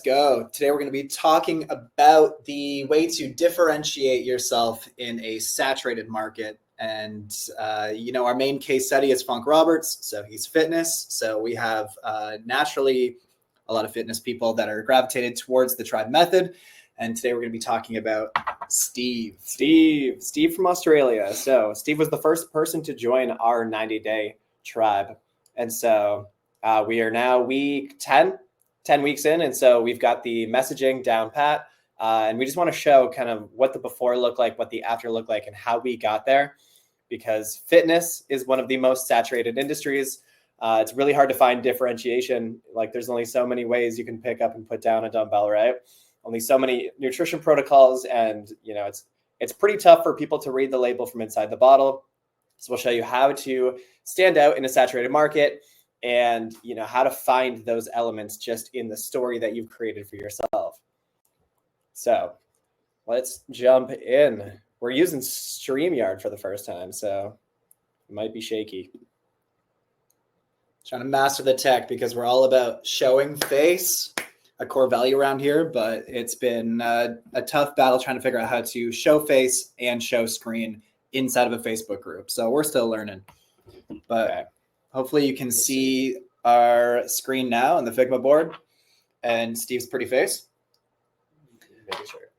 Go. Today we're going to be talking about the way to differentiate yourself in a saturated market. And, our main case study is Funk Roberts. So he's fitness. So we have naturally a lot of fitness people that are gravitated towards the tribe method. And today we're going to be talking about Steve. Steve from Australia. So Steve was the first person to join our 90-day tribe. And so we are now week 10 weeks in. And so we've got the messaging down pat. And we just want to show kind of what the before looked like, what the after looked like, and how we got there. Because fitness is one of the most saturated industries. It's really hard to find differentiation. Like there's only so many ways you can pick up and put down a dumbbell, right? Only so many nutrition protocols. And, it's pretty tough for people to read the label from inside the bottle. So we'll show you how to stand out in a saturated market and, how to find those elements just in the story that you've created for yourself. So let's jump in. We're using StreamYard for the first time, so it might be shaky. Trying to master the tech because we're all about showing face, a core value around here, but it's been a tough battle trying to figure out how to show face and show screen inside of a Facebook group. So we're still learning, but hopefully you can see our screen now on the Figma board and Steve's pretty face.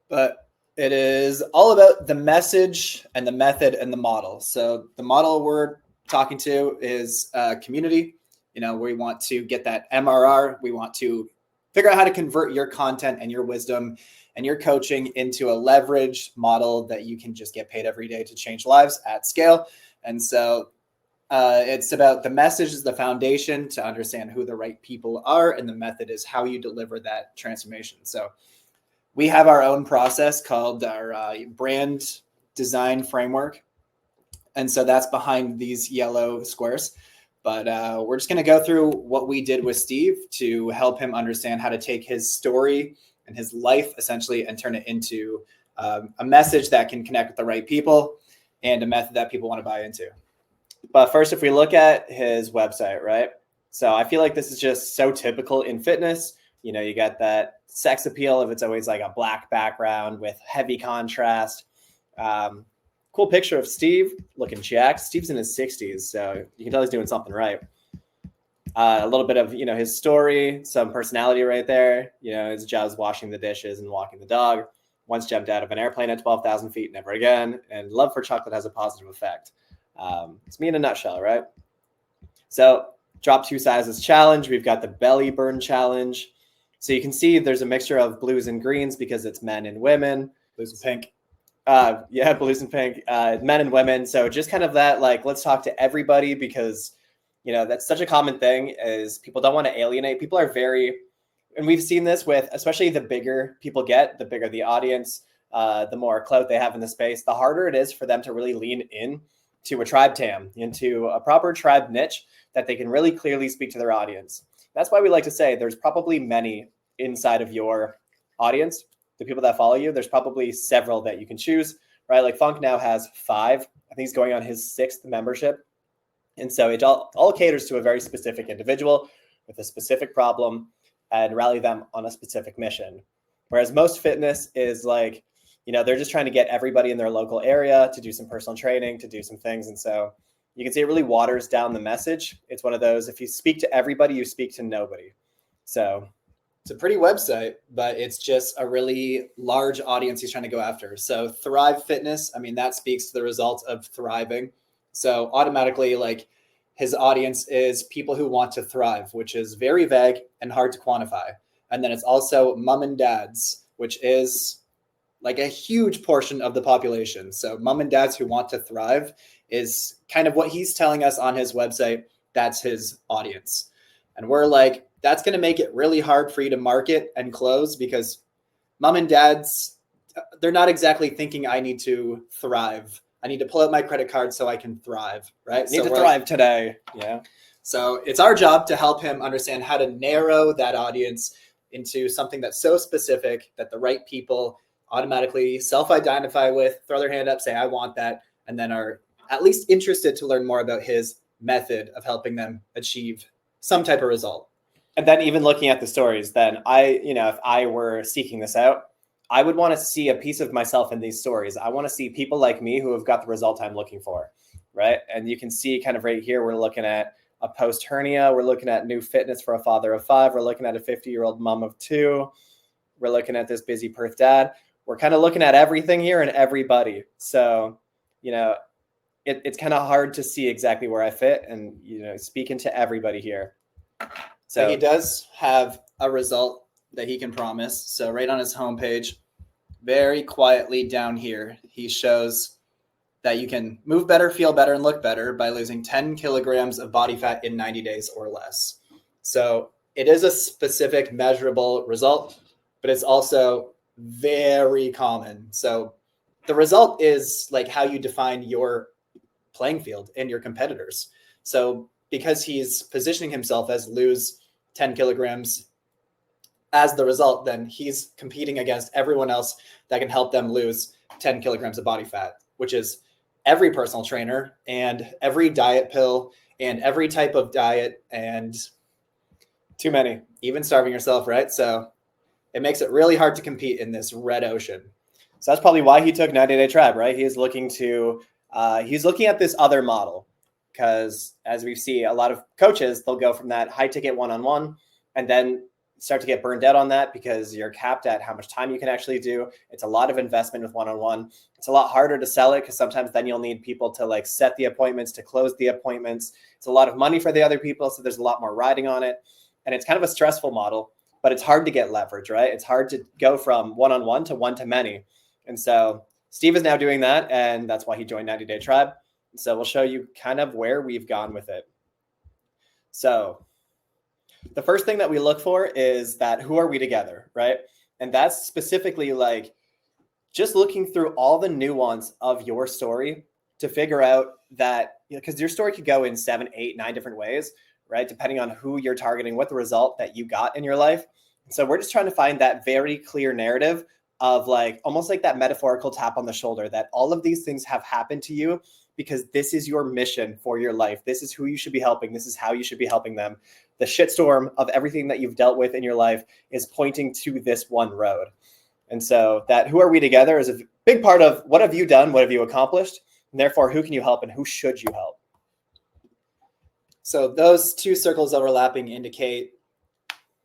But it is all about the message and the method and the model. So the model we're talking to is community. We want to get that MRR. We want to figure out how to convert your content and your wisdom and your coaching into a leverage model that you can just get paid every day to change lives at scale. And so it's about the message is the foundation to understand who the right people are, and the method is how you deliver that transformation. So we have our own process called our brand design framework. And so that's behind these yellow squares. But we're just going to go through what we did with Steve to help him understand how to take his story and his life essentially and turn it into a message that can connect with the right people and a method that people want to buy into. But first, if we look at his website, right? So I feel like this is just so typical in fitness. You got that sex appeal if it's always like a black background with heavy contrast. Cool picture of Steve looking jacked. Steve's in his 60s, so you can tell he's doing something right. A little bit of, his story, some personality right there. His job is washing the dishes and walking the dog. Once jumped out of an airplane at 12,000 feet, never again. And love for chocolate has a positive effect. It's me in a nutshell, right? So drop 2 sizes challenge. We've got the belly burn challenge. So you can see there's a mixture of blues and greens because it's men and women. Blues and pink. Blues and pink, men and women. So just kind of that, like, let's talk to everybody because, that's such a common thing is people don't want to alienate. People are and we've seen this with, especially the bigger people get, the bigger the audience, the more clout they have in the space, the harder it is for them to really lean in to a tribe TAM, into a proper tribe niche that they can really clearly speak to their audience. That's why we like to say there's probably many inside of your audience, the people that follow you. There's probably several that you can choose, right? Like Funk now has 5. I think he's going on his 6th membership. And so it all caters to a very specific individual with a specific problem and rally them on a specific mission. Whereas most fitness is like, they're just trying to get everybody in their local area to do some personal training, to do some things. And so you can see it really waters down the message. It's one of those, if you speak to everybody, you speak to nobody. So it's a pretty website, but it's just a really large audience he's trying to go after. So Thrive Fitness, that speaks to the result of thriving. So automatically, like, his audience is people who want to thrive, which is very vague and hard to quantify. And then it's also mom and dads, which is like a huge portion of the population. So mom and dads who want to thrive is kind of what he's telling us on his website. That's his audience. And we're like, that's going to make it really hard for you to market and close because mom and dads, they're not exactly thinking I need to thrive. I need to pull out my credit card so I can thrive, right? Need to thrive today. Yeah. So it's our job to help him understand how to narrow that audience into something that's so specific that the right people automatically self-identify with, throw their hand up, say, I want that, and then are at least interested to learn more about his method of helping them achieve some type of result. And then even looking at the stories, then if I were seeking this out, I would want to see a piece of myself in these stories. I want to see people like me who have got the result I'm looking for, right? And you can see kind of right here, we're looking at a post hernia. We're looking at new fitness for a father of 5. We're looking at a 50-year-old mom of 2. We're looking at this busy Perth dad. We're kind of looking at everything here and everybody. So, it's kind of hard to see exactly where I fit and, speaking to everybody here. So he does have a result that he can promise. So right on his homepage, very quietly down here, he shows that you can move better, feel better, and look better by losing 10 kilograms of body fat in 90 days or less. So it is a specific measurable result, but it's also very common. So the result is like how you define your playing field and your competitors. So because he's positioning himself as lose 10 kilograms as the result, then he's competing against everyone else that can help them lose 10 kilograms of body fat, which is every personal trainer and every diet pill and every type of diet and too many, even starving yourself, right? So it makes it really hard to compete in this red ocean. So that's probably why he took 90-Day Tribe, right? He's looking at this other model because as we see a lot of coaches, they'll go from that high ticket one-on-one and then start to get burned out on that because you're capped at how much time you can actually do. It's a lot of investment with one-on-one. It's a lot harder to sell it because sometimes then you'll need people to like set the appointments, to close the appointments. It's a lot of money for the other people. So there's a lot more riding on it. And it's kind of a stressful model, but it's hard to get leverage, right? It's hard to go from one-on-one to one-to-many. And so Steve is now doing that. And that's why he joined 90-Day Tribe. So we'll show you kind of where we've gone with it. So the first thing that we look for is that who are we together, right? And that's specifically like just looking through all the nuance of your story to figure out that, because your story could go in 7, 8, 9 different ways, right? Depending on who you're targeting, what the result that you got in your life. So we're just trying to find that very clear narrative of like, almost like that metaphorical tap on the shoulder that all of these things have happened to you because this is your mission for your life. This is who you should be helping. This is how you should be helping them. The shitstorm of everything that you've dealt with in your life is pointing to this one road. And so that who are we together is a big part of what have you done? What have you accomplished? And therefore, who can you help and who should you help? So those two circles overlapping indicate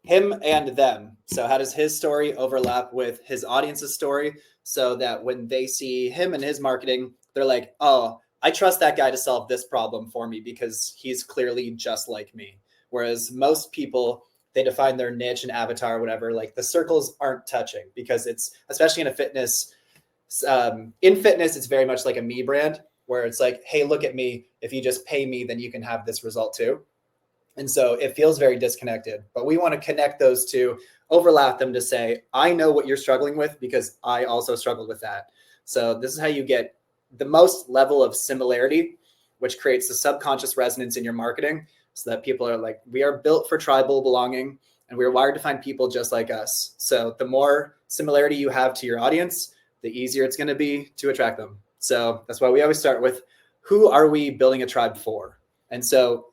him and them. So how does his story overlap with his audience's story so that when they see him and his marketing, they're like, oh, I trust that guy to solve this problem for me because he's clearly just like me. Whereas most people, they define their niche and avatar or whatever, like the circles aren't touching because it's, especially in a fitness, it's very much like a me brand where it's like, hey, look at me. If you just pay me, then you can have this result too. And so it feels very disconnected, but we want to connect those two, overlap them to say, I know what you're struggling with because I also struggled with that. So this is how you get the most level of similarity, which creates the subconscious resonance in your marketing so that people are like, we are built for tribal belonging and we're wired to find people just like us. So the more similarity you have to your audience, the easier it's going to be to attract them. So that's why we always start with, who are we building a tribe for? And so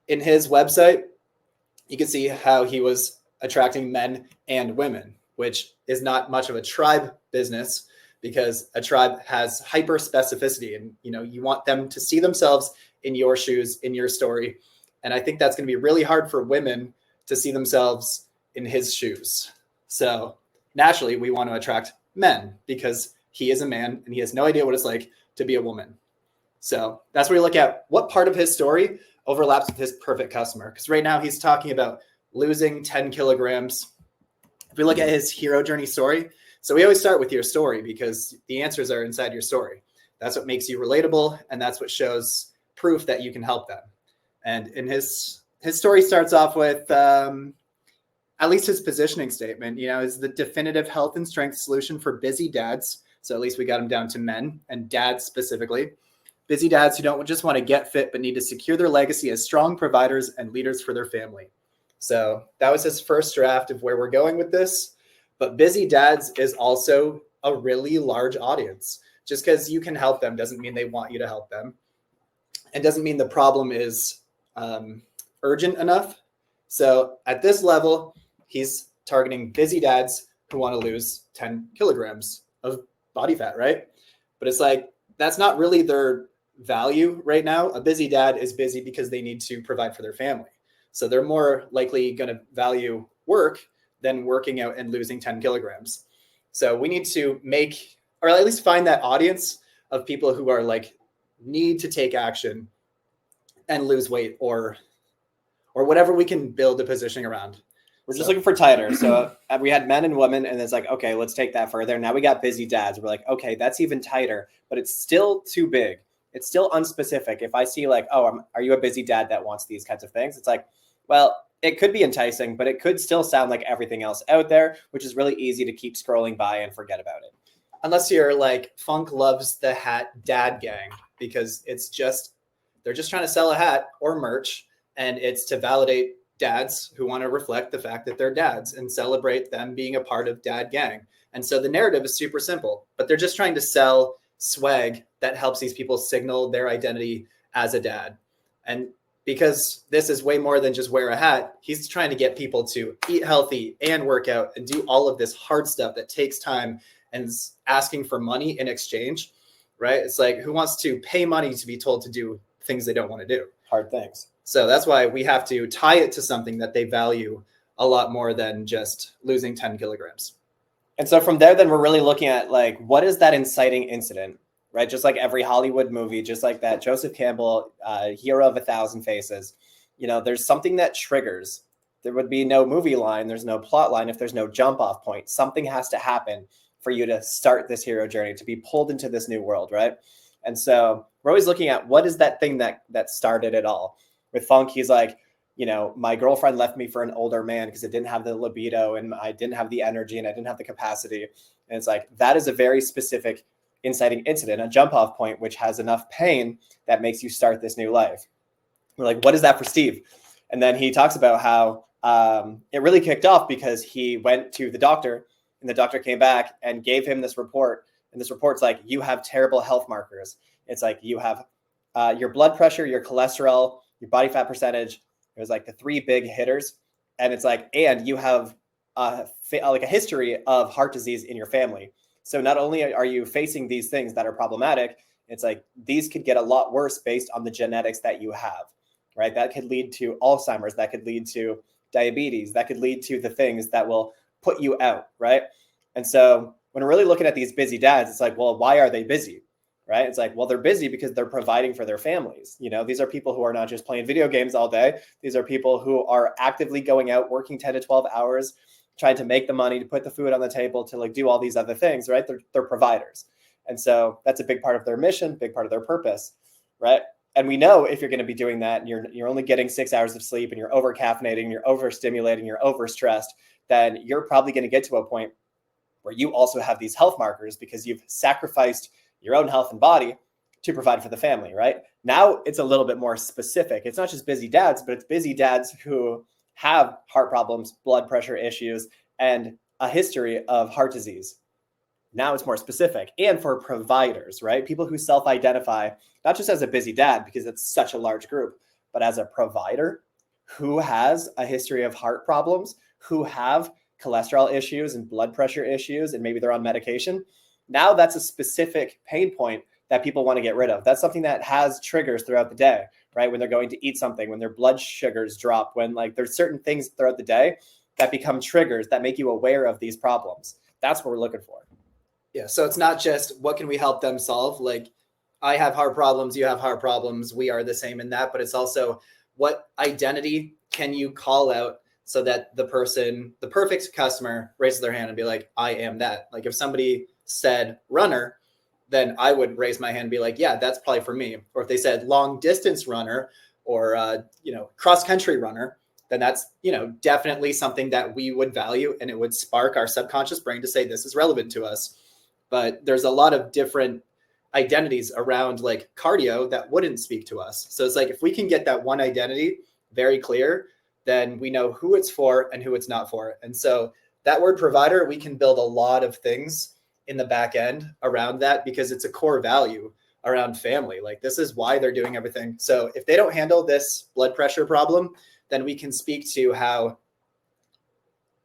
in his website, you can see how he was attracting men and women, which is not much of a tribe business because a tribe has hyper specificity and, you want them to see themselves in your shoes, in your story. And I think that's going to be really hard for women to see themselves in his shoes. So naturally we want to attract men because he is a man and he has no idea what it's like to be a woman. So that's where we look at what part of his story overlaps with his perfect customer. Because right now he's talking about losing 10 kilograms. If we look at his hero journey story, so we always start with your story because the answers are inside your story. That's what makes you relatable. And that's what shows proof that you can help them. And in his story starts off with, at least his positioning statement, is the definitive health and strength solution for busy dads. So at least we got him down to men and dads specifically. Busy dads who don't just want to get fit, but need to secure their legacy as strong providers and leaders for their family. So that was his first draft of where we're going with this. But busy dads is also a really large audience. Just because you can help them doesn't mean they want you to help them. And doesn't mean the problem is urgent enough. So at this level, he's targeting busy dads who want to lose 10 kilograms of body fat, right? But it's like, that's not really their value right now. A busy dad is busy because they need to provide for their family. So they're more likely going to value work than working out and losing 10 kilograms. So we need to make, or at least find that audience of people who are like, need to take action and lose weight, or whatever we can build a positioning around. We're just looking for tighter. So we had men and women, and it's like, okay, let's take that further. Now we got busy dads. We're like, okay, that's even tighter, but it's still too big. It's still unspecific. If I see like, oh, are you a busy dad that wants these kinds of things? It's like, well, it could be enticing, but it could still sound like everything else out there, which is really easy to keep scrolling by and forget about it. Unless you're like Funk loves the hat dad gang, because they're just trying to sell a hat or merch, and it's to validate dads who want to reflect the fact that they're dads and celebrate them being a part of dad gang. And so the narrative is super simple, but they're just trying to sell swag that helps these people signal their identity as a dad. And because this is way more than just wear a hat, he's trying to get people to eat healthy and work out and do all of this hard stuff that takes time and is asking for money in exchange, right? It's like, who wants to pay money to be told to do things they don't want to do? Hard things. So that's why we have to tie it to something that they value a lot more than just losing 10 kilograms. And so from there, then we're really looking at like, what is that inciting incident, right? Just like every Hollywood movie, just like that Joseph Campbell, hero of 1,000 faces, there's something that triggers. There would be no movie line. There's no plot line if there's no jump off point. Something has to happen for you to start this hero journey, to be pulled into this new world, right? And so we're always looking at what is that thing that started it all. With Funk, he's like, my girlfriend left me for an older man because it didn't have the libido and I didn't have the energy and I didn't have the capacity. And it's like, that is a very specific inciting incident, a jump off point, which has enough pain that makes you start this new life. We're like, what is that for Steve? And then he talks about how it really kicked off because he went to the doctor and the doctor came back and gave him this report. And this report's like, you have terrible health markers. It's like, you have your blood pressure, your cholesterol, your body fat percentage. It was like the 3 big hitters. And it's like, and you have like a history of heart disease in your family. So not only are you facing these things that are problematic, it's like these could get a lot worse based on the genetics that you have, right? That could lead to Alzheimer's, that could lead to diabetes, that could lead to the things that will put you out, right? And so when we're really looking at these busy dads, it's like, well, why are they busy? Right? It's like, well, they're busy because they're providing for their families. These are people who are not just playing video games all day. These are people who are actively going out, working 10 to 12 hours, trying to make the money, to put the food on the table, to like do all these other things, right? They're providers. And so that's a big part of their mission, big part of their purpose, right? And we know if you're going to be doing that and you're only getting 6 hours of sleep and you're over caffeinating, you're overstimulating, you're overstressed, then you're probably going to get to a point where you also have these health markers because you've sacrificed your own health and body to provide for the family, right? Now it's a little bit more specific. It's not just busy dads, but it's busy dads who have heart problems, blood pressure issues, and a history of heart disease. Now it's more specific. And for providers, right? People who self-identify, not just as a busy dad, because it's such a large group, but as a provider who has a history of heart problems, who have cholesterol issues and blood pressure issues, and maybe they're on medication. Now that's a specific pain point that people want to get rid of. That's something that has triggers throughout the day, right? When they're going to eat something, when their blood sugars drop, when like there's certain things throughout the day that become triggers that make you aware of these problems. That's what we're looking for. Yeah. So it's not just what can we help them solve? Like, I have heart problems, you have heart problems, we are the same in that, but it's also what identity can you call out so that the person, the perfect customer, raises their hand and be like, I am that. Like if somebody said runner, then I would raise my hand and be like, yeah, that's probably for me. Or if they said long distance runner or, cross country runner, then that's, definitely something that we would value and it would spark our subconscious brain to say, this is relevant to us. But there's a lot of different identities around like cardio that wouldn't speak to us. So it's like, if we can get that one identity very clear, then we know who it's for and who it's not for. And so that word provider, we can build a lot of things in the back end around that because it's a core value around family. Like this is why they're doing everything. So if they don't handle this blood pressure problem, then we can speak to how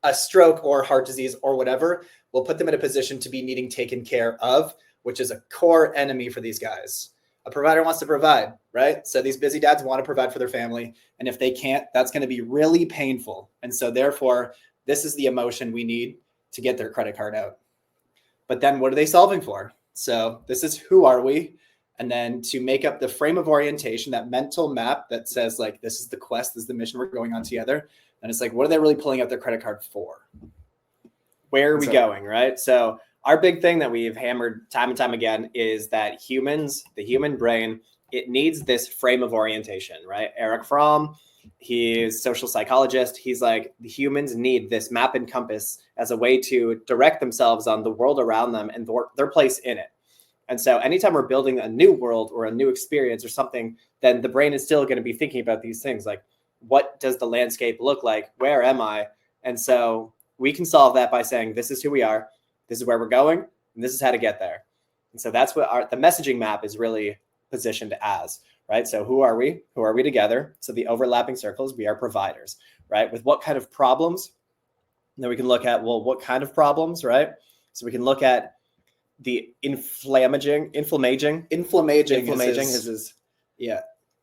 a stroke or heart disease or whatever will put them in a position to be needing taken care of, which is a core enemy for these guys. A provider wants to provide, right? So these busy dads want to provide for their family. And if they can't, that's going to be really painful. And so therefore, this is the emotion we need to get their credit card out. But then what are they solving for? So this is who are we? And then to make up the frame of orientation, that mental map that says like, this is the quest, this is the mission we're going on together. And it's like, what are they really pulling out their credit card for? Where are we going, right? So our big thing that we've hammered time and time again is that humans, the human brain, it needs this frame of orientation, right? Eric Fromm, he's a social psychologist. He's like, the humans need this map and compass as a way to direct themselves on the world around them and their place in it. And so anytime we're building a new world or a new experience or something, then the brain is still going to be thinking about these things like, what does the landscape look like? Where am I? And so we can solve that by saying, this is who we are, this is where we're going, and this is how to get there. And so that's what the messaging map is really positioned as, right? So who are we? Who are we together? So the overlapping circles, we are providers, right? With what kind of problems? And then we can look at, well, what kind of problems, right? So we can look at the inflammaging is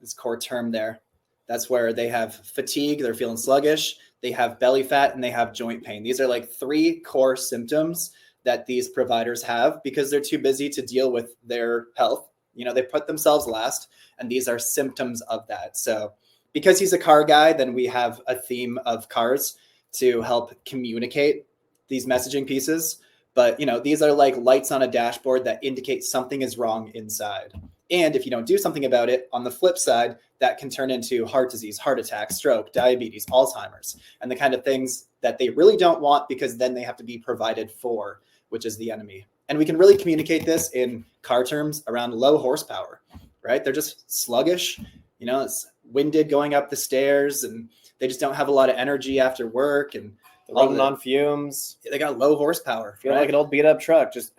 this core term there. That's where they have fatigue, they're feeling sluggish, they have belly fat, and they have joint pain. These are like 3 core symptoms that these providers have because they're too busy to deal with their health. You know, they put themselves last, and these are symptoms of that. So because he's a car guy, then we have a theme of cars to help communicate these messaging pieces. But, you know, these are like lights on a dashboard that indicate something is wrong inside. And if you don't do something about it, on the flip side, that can turn into heart disease, heart attack, stroke, diabetes, Alzheimer's, and the kind of things that they really don't want because then they have to be provided for, which is the enemy. And we can really communicate this in car terms around low horsepower, right? They're just sluggish, you know, it's winded going up the stairs and they just don't have a lot of energy after work and running on fumes. They got low horsepower. Feel like an old beat up truck, just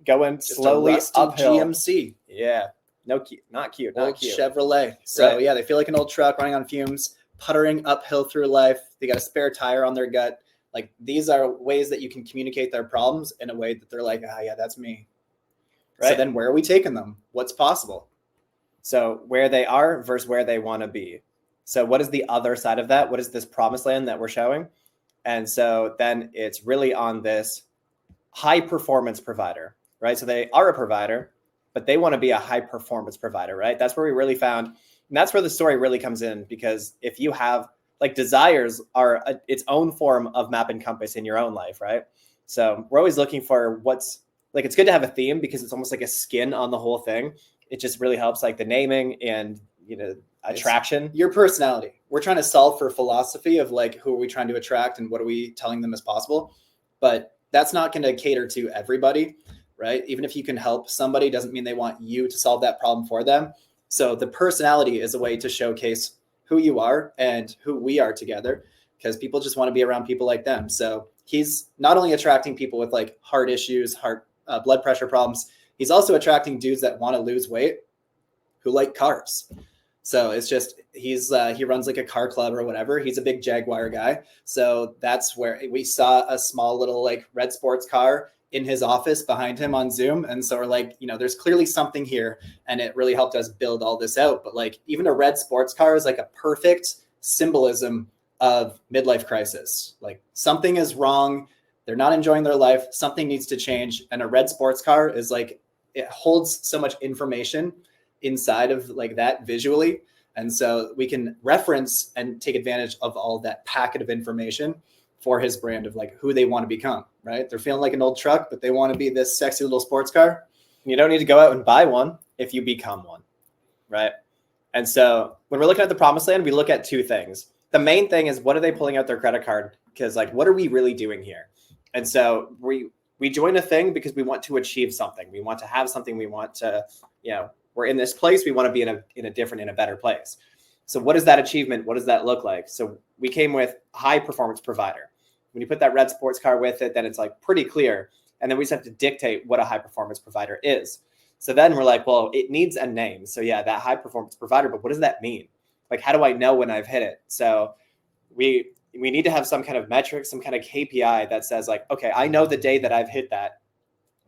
going slowly uphill. GMC. Yeah. No, not cute. Not old cute. Chevrolet. So yeah, they feel like an old truck running on fumes, puttering uphill through life. They got a spare tire on their gut. Like these are ways that you can communicate their problems in a way that they're like, yeah, that's me. Right. So then where are we taking them? What's possible? So where they are versus where they want to be. So what is the other side of that? What is this promised land that we're showing? And so then it's really on this high performance provider, right? So they are a provider, but they want to be a high performance provider, right? That's where we really found, and that's where the story really comes in, because if you have like desires are its own form of map and compass in your own life, right? So we're always looking for what's like, it's good to have a theme because it's almost like a skin on the whole thing. It just really helps like the naming and, you know, attraction. It's your personality. We're trying to solve for philosophy of like, who are we trying to attract and what are we telling them is possible? But that's not going to cater to everybody, right? Even if you can help somebody doesn't mean they want you to solve that problem for them. So the personality is a way to showcase who you are and who we are together, because people just want to be around people like them. So he's not only attracting people with like heart issues, blood pressure problems, he's also attracting dudes that want to lose weight who like cars. So it's just, he runs like a car club or whatever. He's a big Jaguar guy. So that's where we saw a small little like red sports car in his office behind him on Zoom. And so we're like, you know, there's clearly something here, and it really helped us build all this out. But like even a red sports car is like a perfect symbolism of midlife crisis. Like something is wrong. They're not enjoying their life. Something needs to change. And a red sports car is like, it holds so much information inside of like that visually. And so we can reference and take advantage of all that packet of information for his brand of like who they want to become, right? They're feeling like an old truck, but they want to be this sexy little sports car. You don't need to go out and buy one if you become one, right? And so when we're looking at the promised land, we look at 2 things. The main thing is, what are they pulling out their credit card? Because like, what are we really doing here? And so we join a thing because we want to achieve something. We want to have something. We want to, you know, we're in this place. We want to be in a better place. So what is that achievement? What does that look like? So we came with high performance provider. When you put that red sports car with it, then it's like pretty clear. And then we just have to dictate what a high performance provider is. So then we're like, well, it needs a name. So yeah, that high performance provider, but what does that mean? Like, how do I know when I've hit it? So we need to have some kind of metric, some kind of KPI that says like, okay, I know the day that I've hit that.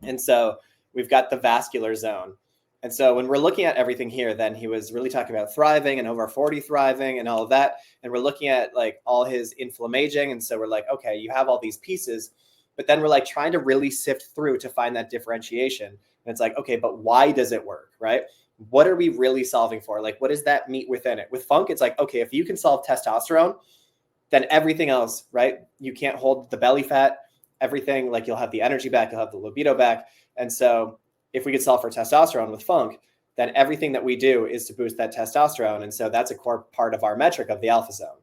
And so we've got the vascular zone. And so when we're looking at everything here, then he was really talking about thriving and over 40 thriving and all of that. And we're looking at like all his inflammaging. And so we're like, okay, you have all these pieces, but then we're like trying to really sift through to find that differentiation. And it's like, okay, but why does it work, right? What are we really solving for? Like, what does that meat within it? With funk, it's like, okay, if you can solve testosterone, then everything else, right? You can't hold the belly fat, everything, like you'll have the energy back, you'll have the libido back. And so if we could solve for testosterone with funk, then everything that we do is to boost that testosterone. And so that's a core part of our metric of the alpha zone.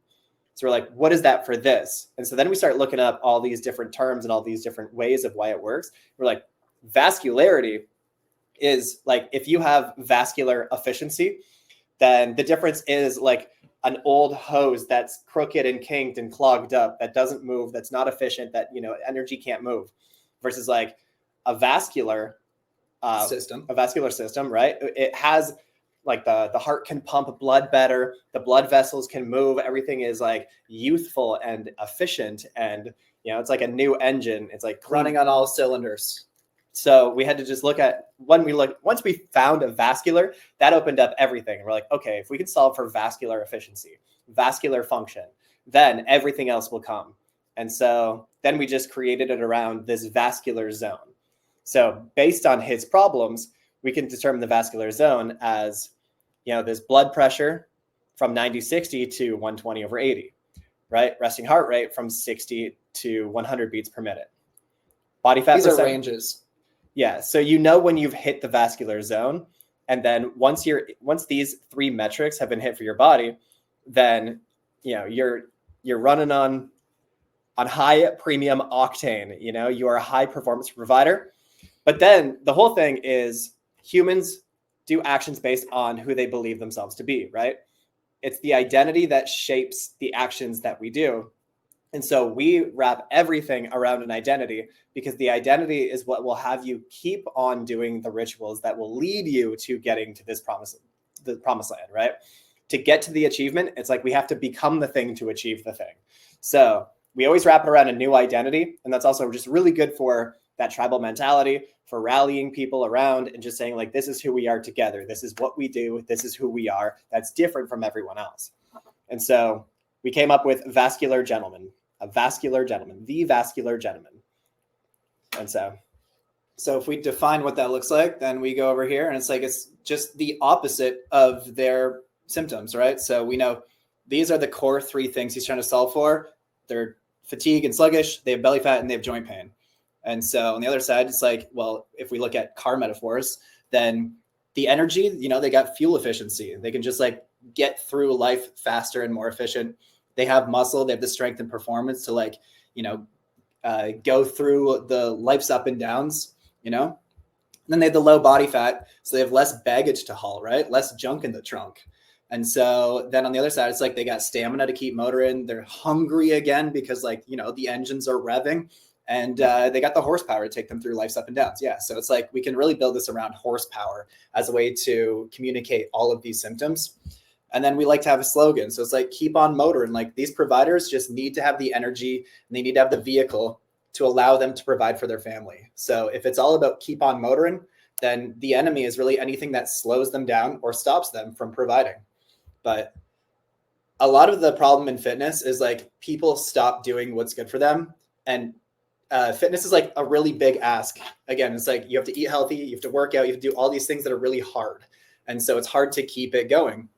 So we're like, what is that for this? And so then we start looking up all these different terms and all these different ways of why it works. We're like, vascularity is like, if you have vascular efficiency, then the difference is like an old hose that's crooked and kinked and clogged up, that doesn't move, that's not efficient, that, you know, energy can't move, versus like a vascular system, right? It has like the heart can pump blood better, the blood vessels can move, everything is like youthful and efficient, and you know, it's like a new engine. It's like running on all cylinders. So we had to just look at once we found a vascular, that opened up everything. We're like, okay, if we can solve for vascular efficiency, vascular function, then everything else will come. And so then we just created it around this vascular zone. So based on his problems, we can determine the vascular zone as, you know, this blood pressure from 90/60 to 120/80, right? Resting heart rate from 60 to 100 beats per minute. Body fat These percent. are ranges. Yeah. So you know when you've hit the vascular zone, and then once these three metrics have been hit for your body, then you know you're running on high premium octane. You know, you are a high performance provider. But then the whole thing is humans do actions based on who they believe themselves to be, right? It's the identity that shapes the actions that we do. And so we wrap everything around an identity, because the identity is what will have you keep on doing the rituals that will lead you to getting to the promised land, right? To get to the achievement, it's like we have to become the thing to achieve the thing. So we always wrap it around a new identity. And that's also just really good for that tribal mentality, for rallying people around and just saying like, this is who we are together. This is what we do. This is who we are. That's different from everyone else. And so we came up with vascular gentleman, the vascular gentleman. And so if we define what that looks like, then we go over here and it's like, it's just the opposite of their symptoms, right? So we know these are the core three things he's trying to solve for. They're fatigue and sluggish, they have belly fat, and they have joint pain. And so on the other side, it's like, well, if we look at car metaphors, then the energy, you know, they got fuel efficiency. They can just like get through life faster and more efficient. They have muscle, they have the strength and performance to like, you know, go through the life's up and downs, you know. And then they have the low body fat, so they have less baggage to haul, right? Less junk in the trunk. And so then on the other side, it's like they got stamina to keep motoring. They're hungry again because like, you know, the engines are revving. And they got the horsepower to take them through life's up and downs. Yeah. So it's like we can really build this around horsepower as a way to communicate all of these symptoms. And then we like to have a slogan. So it's like, keep on motoring. Like these providers just need to have the energy and they need to have the vehicle to allow them to provide for their family. So if it's all about keep on motoring, then the enemy is really anything that slows them down or stops them from providing. But a lot of the problem in fitness is like people stop doing what's good for them. And fitness is like a really big ask. Again, it's like you have to eat healthy, you have to work out, you have to do all these things that are really hard. And so it's hard to keep it going.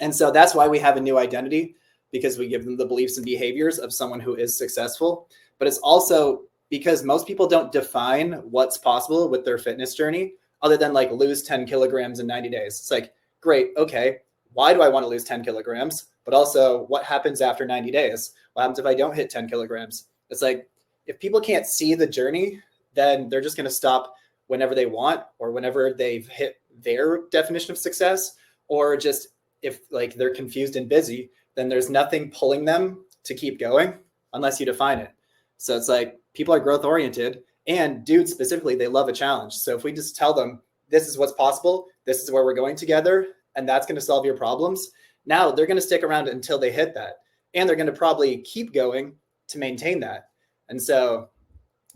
And so that's why we have a new identity, because we give them the beliefs and behaviors of someone who is successful. But it's also because most people don't define what's possible with their fitness journey other than like lose 10 kilograms in 90 days. It's like, great, okay, why do I want to lose 10 kilograms? But also, what happens after 90 days? What happens if I don't hit 10 kilograms? It's like, if people can't see the journey, then they're just going to stop whenever they want or whenever they've hit their definition of success, or just if like they're confused and busy, then there's nothing pulling them to keep going unless you define it. So it's like people are growth oriented, and dudes specifically, they love a challenge. So if we just tell them, this is what's possible, this is where we're going together, and that's going to solve your problems, Now they're going to stick around until they hit that. And they're going to probably keep going to maintain that. And so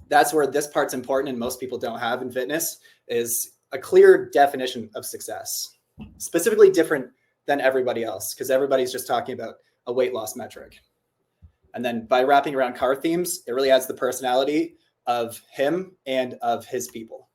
that's where this part's important, and most people don't have in fitness, is a clear definition of success, specifically different than everybody else, because everybody's just talking about a weight loss metric. And then by wrapping around car themes, it really adds the personality of him and of his people.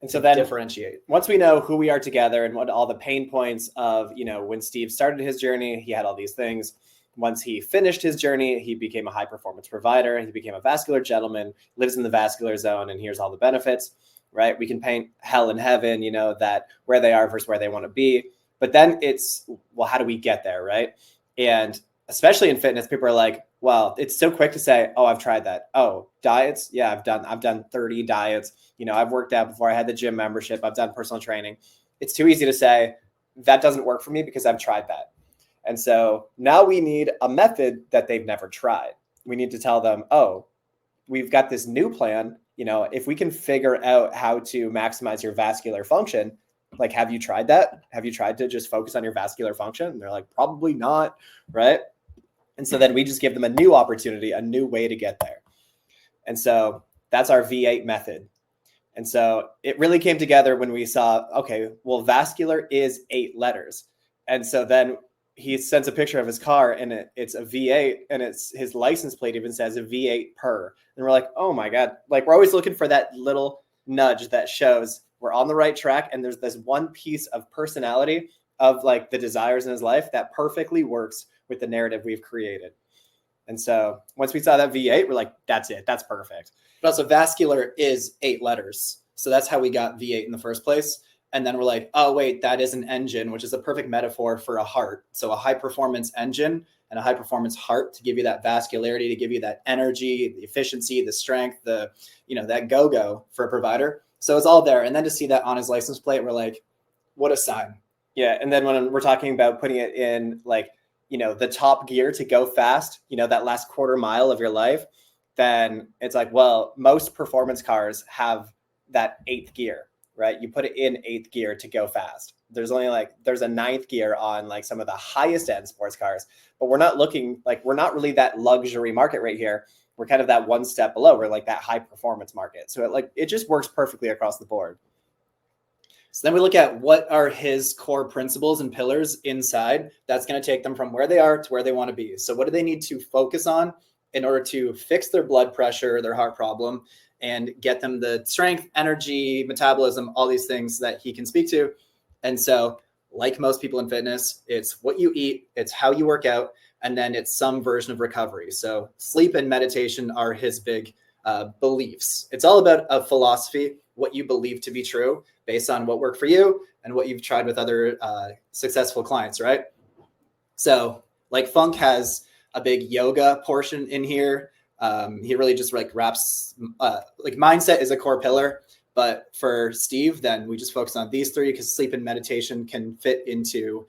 And so then differentiate. Once we know who we are together and what all the pain points of, when Steve started his journey, he had all these things. Once he finished his journey, he became a high performance provider. He became a vascular gentleman, lives in the vascular zone, and here's all the benefits, right? We can paint hell and heaven, that where they are versus where they want to be. But then it's, well, how do we get there, right? And especially in fitness, people are like, well, it's so quick to say, oh, I've tried that. Oh, diets. Yeah, I've done 30 diets. I've worked out before. I had the gym membership. I've done personal training. It's too easy to say that doesn't work for me because I've tried that. And so now we need a method that they've never tried. We need to tell them, oh, we've got this new plan. If we can figure out how to maximize your vascular function, like, have you tried that? Have you tried to just focus on your vascular function? And they're like, probably not, right? And so then we just give them a new opportunity, a new way to get there. And so that's our V8 method. And so it really came together when we saw, okay, well, vascular is 8 letters. And so then he sends a picture of his car and it's a V8, and it's his license plate even says a V8 per. And we're like, oh my God, like, we're always looking for that little nudge that shows we're on the right track. And there's this one piece of personality of like the desires in his life that perfectly works with the narrative we've created. And so once we saw that V8, we're like, that's it. That's perfect. But also vascular is 8 letters. So that's how we got V8 in the first place. And then we're like, oh, wait, that is an engine, which is a perfect metaphor for a heart. So a high performance engine and a high performance heart to give you that vascularity, to give you that energy, the efficiency, the strength, the, that go-go for a provider. So it's all there. And then to see that on his license plate, we're like, what a sign. Yeah. And then when we're talking about putting it in like, the top gear to go fast, that last quarter mile of your life, then it's like, well, most performance cars have that 8th gear, right? You put it in 8th gear to go fast. There's only there's a 9th gear on like some of the highest end sports cars, but we're not really that luxury market right here. We're kind of that one step below. We're like that high performance market. So it just works perfectly across the board. So then we look at what are his core principles and pillars inside that's going to take them from where they are to where they want to be. So what do they need to focus on in order to fix their blood pressure, their heart problem, and get them the strength, energy, metabolism, all these things that he can speak to. And so like most people in fitness, it's what you eat, it's how you work out, and then it's some version of recovery. So sleep and meditation are his big beliefs. It's all about a philosophy, what you believe to be true based on what worked for you and what you've tried with other successful clients, right? So like Funk has a big yoga portion in here. He really just like wraps, like mindset is a core pillar, but for Steve, then we just focus on these 3 because sleep and meditation can fit into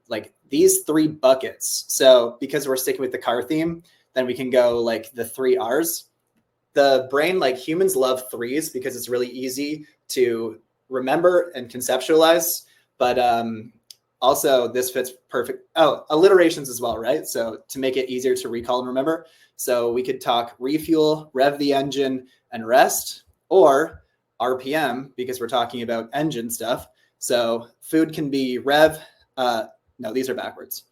like these 3 buckets. So because we're sticking with the car theme, then we can go like the 3 R's. The brain, like humans love 3s because it's really easy to remember and conceptualize, but also this fits perfect. Oh, alliterations as well, right? So to make it easier to recall and remember. So we could talk refuel, rev the engine, and rest, or RPM because we're talking about engine stuff. So food can be rev. No, these are backwards.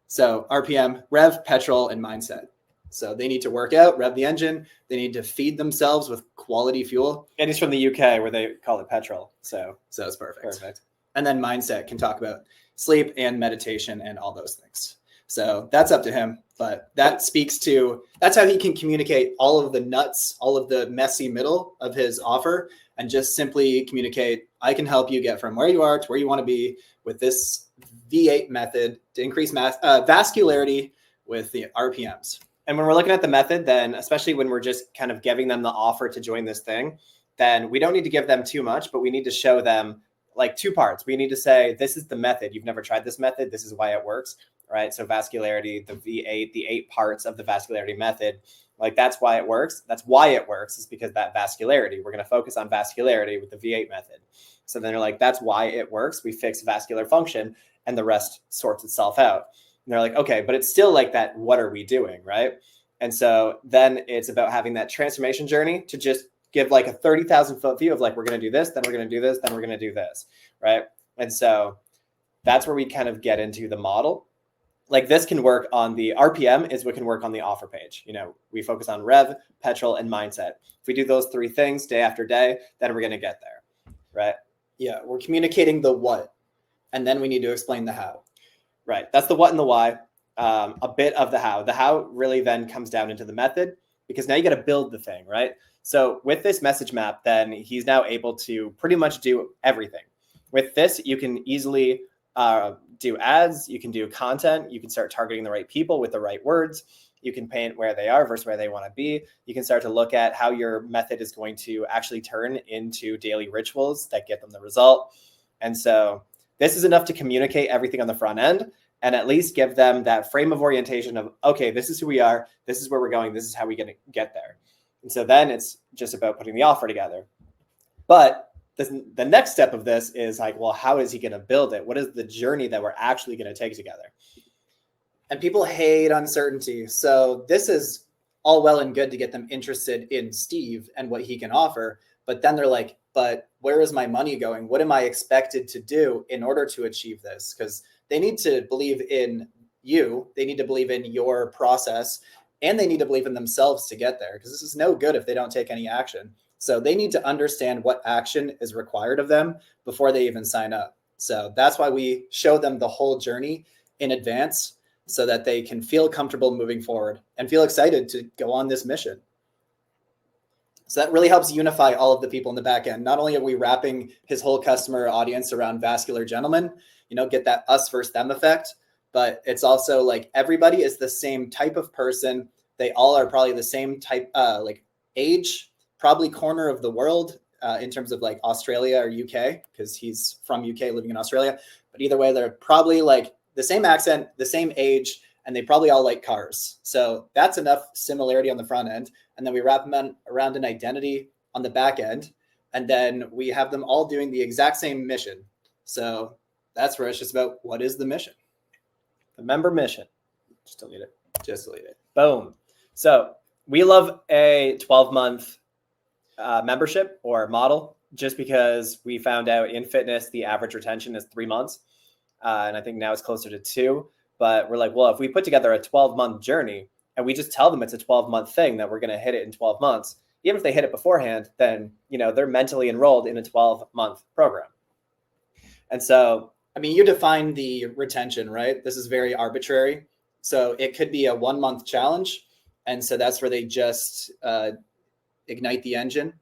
So RPM, rev, petrol, and mindset. So they need to work out, rev the engine. They need to feed themselves with quality fuel. And he's from the UK where they call it petrol. So it's perfect. And then mindset can talk about sleep and meditation and all those things. So that's up to him. But that speaks to, that's how he can communicate all of the nuts, all of the messy middle of his offer, and just simply communicate, I can help you get from where you are to where you want to be with this V8 method to increase vascularity with the RPMs. And when we're looking at the method, then especially when we're just kind of giving them the offer to join this thing, then we don't need to give them too much, but we need to show them like 2 parts. We need to say, this is the method. You've never tried this method. This is why it works, right? So vascularity, the V8, the 8 parts of the vascularity method, like that's why it works. That's why it works is because that vascularity, we're going to focus on vascularity with the V8 method. So then they're like, that's why it works. We fix vascular function. and the rest sorts itself out. And they're like, okay, but it's still like that. What are we doing? Right. And so then it's about having that transformation journey to just give like a 30,000 foot view of like, we're going to do this, then we're going to do this, then we're going to do this. Right. And so that's where we kind of get into the model. Like this can work on the RPM is what can work on the offer page. You know, we focus on rev, petrol, and mindset. If we do those three things day after day, then we're going to get there. Right. Yeah. We're communicating the what, and then we need to explain the how. Right. That's the what and the why. A bit of the how. The how really then comes down into the method, because now you got to build the thing, right? So with this message map, then he's now able to pretty much do everything. With this, you can easily do ads, you can do content, you can start targeting the right people with the right words, you can paint where they are versus where they want to be. You can start to look at how your method is going to actually turn into daily rituals that get them the result. And so this is enough to communicate everything on the front end and at least give them that frame of orientation of, okay, this is who we are, this is where we're going, this is how we're going to get there. And so then it's just about putting the offer together. But the next step of this is like, well, how is he going to build it? What is the journey that we're actually going to take together? And people hate uncertainty. So this is all well and good to get them interested in Steve and what he can offer. But then they're like, but where is my money going? What am I expected to do in order to achieve this? Because they need to believe in you. They need to believe in your process, and they need to believe in themselves to get there, because this is no good if they don't take any action. So they need to understand what action is required of them before they even sign up. So that's why we show them the whole journey in advance, so that they can feel comfortable moving forward and feel excited to go on this mission. So that really helps unify all of the people in the back end. Not only are we wrapping his whole customer audience around vascular gentlemen, get that us versus them effect, but it's also like everybody is the same type of person. They all are probably the same type, like age, probably corner of the world in terms of like Australia or UK, because he's from UK living in Australia. But either way, they're probably like the same accent, the same age, and they probably all like cars. So that's enough similarity on the front end. And then we wrap them around an identity on the back end. And then we have them all doing the exact same mission. So that's where it's just about, what is the mission? The member mission. Just delete it. Just delete it. Boom. So we love a 12-month membership or model, just because we found out in fitness, the average retention is 3 months. And I think now it's closer to 2. But we're like, well, if we put together a 12-month journey and we just tell them it's a 12-month thing, that we're going to hit it in 12 months, even if they hit it beforehand, then, they're mentally enrolled in a 12-month program. And so, I mean, you define the retention, right? This is very arbitrary. So it could be a 1-month challenge. And so that's where they just ignite the engine,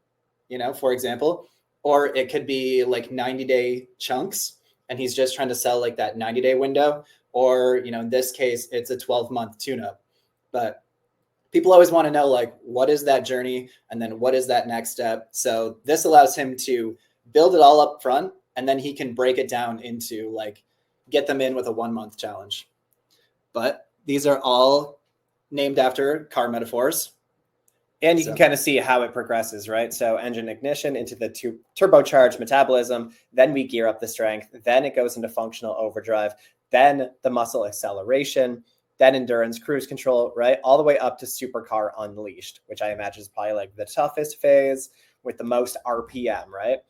for example, or it could be like 90-day chunks. And he's just trying to sell like that 90-day window. Or, in this case, it's a 12-month tune-up. But people always want to know, like, what is that journey? And then what is that next step? So this allows him to build it all up front, and then he can break it down into, like, get them in with a 1-month challenge. But these are all named after car metaphors. And you can kind of see how it progresses, right? So engine ignition into the turbocharged metabolism, then we gear up the strength, then it goes into functional overdrive, then the muscle acceleration, then endurance, cruise control, right? All the way up to supercar unleashed, which I imagine is probably like the toughest phase with the most RPM, right?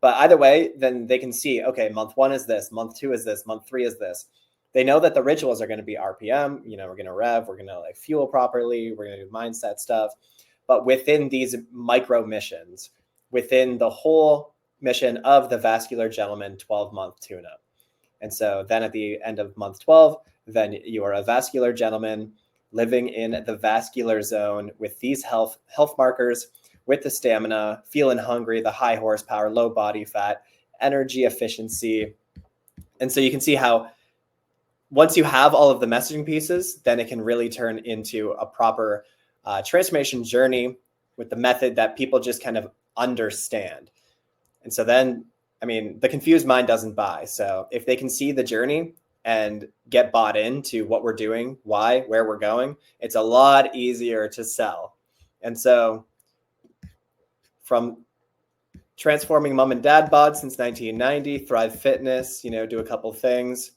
But either way, then they can see, okay, month 1 is this, month 2 is this, month 3 is this. They know that the rituals are going to be RPM, we're going to rev, we're going to like fuel properly, we're going to do mindset stuff. But within these micro missions, within the whole mission of the Vascular Gentleman 12-month tune-up. And so then at the end of month 12, then you are a vascular gentleman living in the vascular zone with these health markers, with the stamina, feeling hungry, the high horsepower, low body fat, energy efficiency. And so you can see how once you have all of the messaging pieces, then it can really turn into a proper transformation journey with the method that people just kind of understand. And so then, the confused mind doesn't buy. So if they can see the journey and get bought into what we're doing, why, where we're going, it's a lot easier to sell. And so from transforming mom and dad bod since 1990, Thrive Fitness, do a couple things.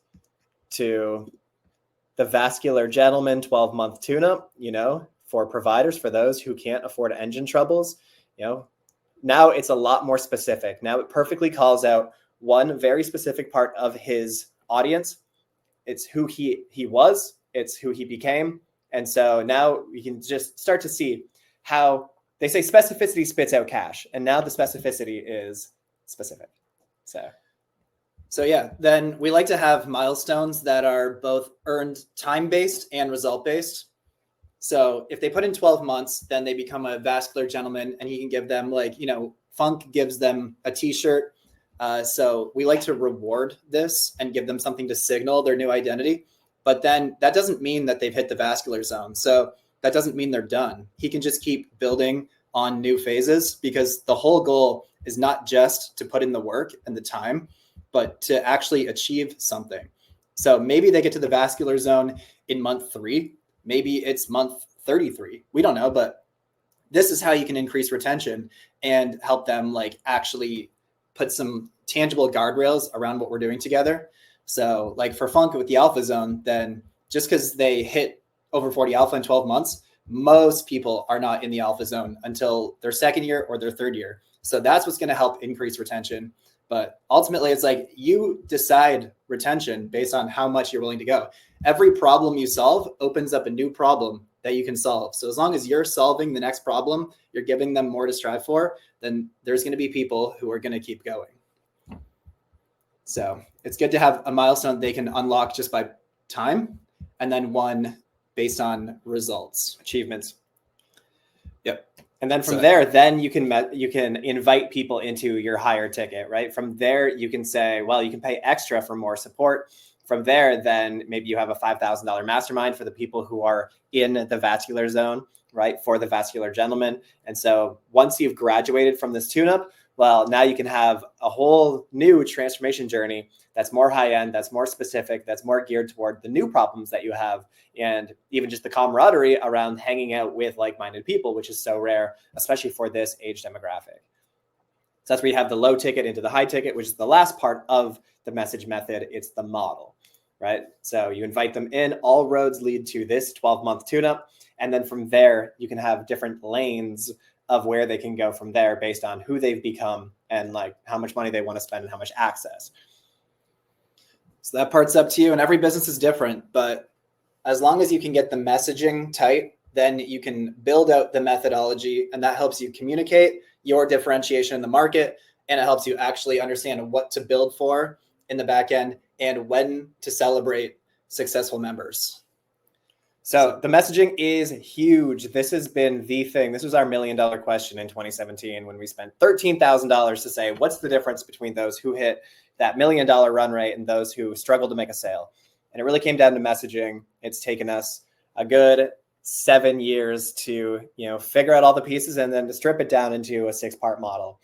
to the vascular gentleman 12-month tune-up, for providers, for those who can't afford engine troubles. Now it's a lot more specific. Now it perfectly calls out one very specific part of his audience. It's who he was, it's who he became. And so now we can just start to see how they say specificity spits out cash. And now the specificity is specific. So yeah, then we like to have milestones that are both earned time-based and result-based. So if they put in 12 months, then they become a vascular gentleman, and he can give them Funk gives them a t-shirt. So we like to reward this and give them something to signal their new identity. But then that doesn't mean that they've hit the vascular zone. So that doesn't mean they're done. He can just keep building on new phases, because the whole goal is not just to put in the work and the time, but to actually achieve something. So maybe they get to the vascular zone in month 3. Maybe it's month 33. We don't know, but this is how you can increase retention and help them actually put some tangible guardrails around what we're doing together. So for Funk with the alpha zone, then just because they hit over 40 alpha in 12 months, most people are not in the alpha zone until their second year or their third year. So that's what's going to help increase retention. But ultimately, it's you decide retention based on how much you're willing to go. Every problem you solve opens up a new problem that you can solve. So as long as you're solving the next problem, you're giving them more to strive for, then there's going to be people who are going to keep going. So it's good to have a milestone they can unlock just by time, and then one based on results, achievements. Yep. And then from there, then you can invite people into your higher ticket, right? From there, you can say, well, you can pay extra for more support. From there, then maybe you have a $5,000 mastermind for the people who are in the vascular zone, right? For the vascular gentleman. And so once you've graduated from this tune-up, well, now you can have a whole new transformation journey that's more high-end, that's more specific, that's more geared toward the new problems that you have, and even just the camaraderie around hanging out with like-minded people, which is so rare, especially for this age demographic. So that's where you have the low ticket into the high ticket, which is the last part of the message method. It's the model, right? So you invite them in, all roads lead to this 12-month tune-up. And then from there, you can have different lanes of where they can go from there based on who they've become and how much money they want to spend and how much access. So that part's up to you, and every business is different, but as long as you can get the messaging tight, then you can build out the methodology, and that helps you communicate your differentiation in the market, and it helps you actually understand what to build for in the back end and when to celebrate successful members. So the messaging is huge. This has been the thing. This was our $1 million question in 2017 when we spent $13,000 to say, what's the difference between those who hit that $1 million run rate and those who struggle to make a sale? And it really came down to messaging. It's taken us a good 7 years to, figure out all the pieces and then to strip it down into a 6-part model.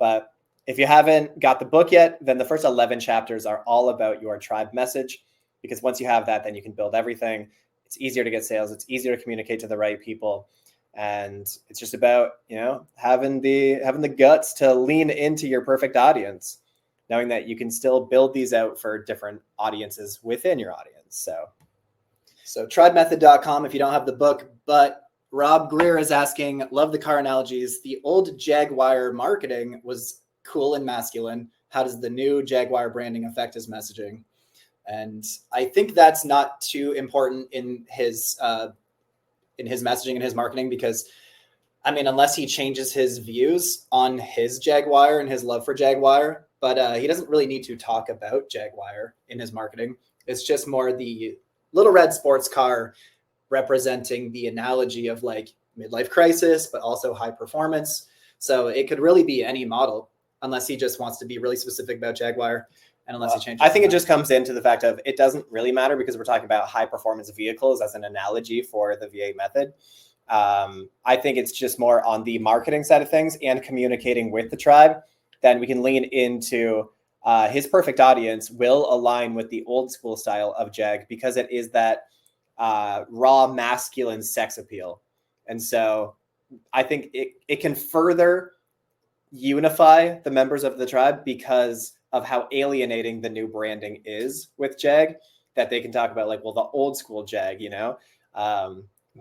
But if you haven't got the book yet, then the first 11 chapters are all about your tribe message, because once you have that, then you can build everything. It's easier to get sales. It's easier to communicate to the right people. And it's just about, having the guts to lean into your perfect audience, knowing that you can still build these out for different audiences within your audience. So tribemethod.com if you don't have the book. But Rob Greer is asking, love the car analogies. The old Jaguar marketing was cool and masculine. How does the new Jaguar branding affect his messaging? And I think that's not too important in his messaging and his marketing, because unless he changes his views on his Jaguar and his love for Jaguar, but he doesn't really need to talk about Jaguar in his marketing. It's just more the little red sports car representing the analogy of midlife crisis, but also high performance. So it could really be any model, unless he just wants to be really specific about Jaguar. And unless he changes, I think it just comes into the fact of it doesn't really matter, because we're talking about high performance vehicles as an analogy for the V8 method. I think it's just more on the marketing side of things and communicating with the tribe. Then we can lean into his perfect audience will align with the old school style of Jag, because it is that raw masculine sex appeal. And so I think it can further unify the members of the tribe because of how alienating the new branding is with Jag, that they can talk about, like, well, the old school Jag,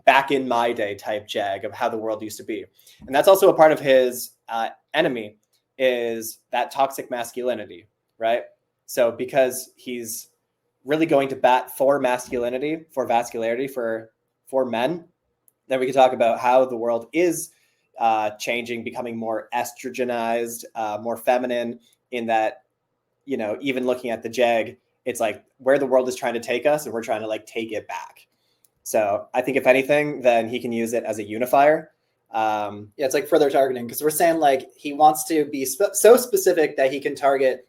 back in my day type Jag of how the world used to be. And that's also a part of his enemy, is that toxic masculinity, right? So because he's really going to bat for masculinity, for vascularity, for men, then we can talk about how the world is changing, becoming more estrogenized, more feminine, in that, even looking at the Jag, it's like where the world is trying to take us, and we're trying to like take it back. So I think if anything, then he can use it as a unifier. It's like further targeting, because we're saying like he wants to be so specific that he can target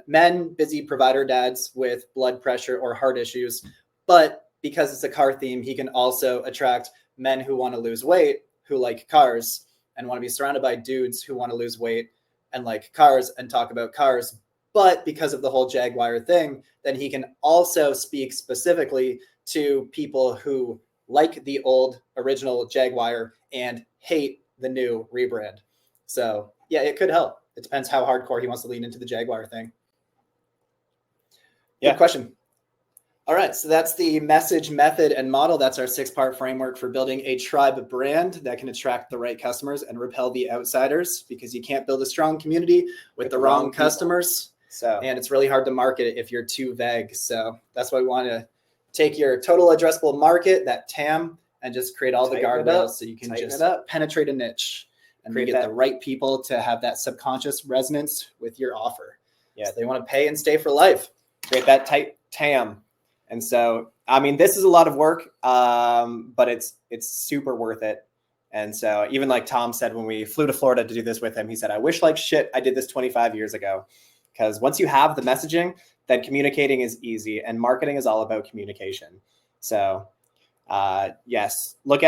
men, busy provider dads with blood pressure or heart issues. But because it's a car theme, he can also attract men who want to lose weight, who like cars, and want to be surrounded by dudes who want to lose weight and like cars and talk about cars. But because of the whole Jaguar thing, then he can also speak specifically to people who like the old original Jaguar and hate the new rebrand. So yeah, it could help. It depends how hardcore he wants to lean into the Jaguar thing. Yeah. Good question. All right, so that's the message, method, and model. That's our 6-part framework for building a tribe brand that can attract the right customers and repel the outsiders, because you can't build a strong community with the wrong customers. And it's really hard to market it if you're too vague. So that's why we want to take your total addressable market, that TAM, and just create all the guardrails so you can just penetrate a niche and get the right people to have that subconscious resonance with your offer. Yeah, so they want to pay and stay for life. Create that tight TAM. And so, I mean, this is a lot of work, but it's super worth it. And so even like Tom said, when we flew to Florida to do this with him, he said, I wish like shit I did this 25 years ago. Because once you have the messaging, then communicating is easy, and marketing is all about communication. So yes, make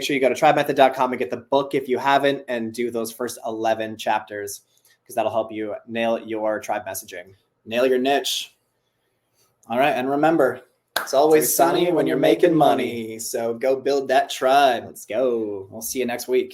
sure you go to tribemethod.com and get the book if you haven't, and do those first 11 chapters, because that'll help you nail your tribe messaging. Nail your niche. All right. And remember, it's always sunny when you're making money. So go build that tribe. Let's go. We'll see you next week.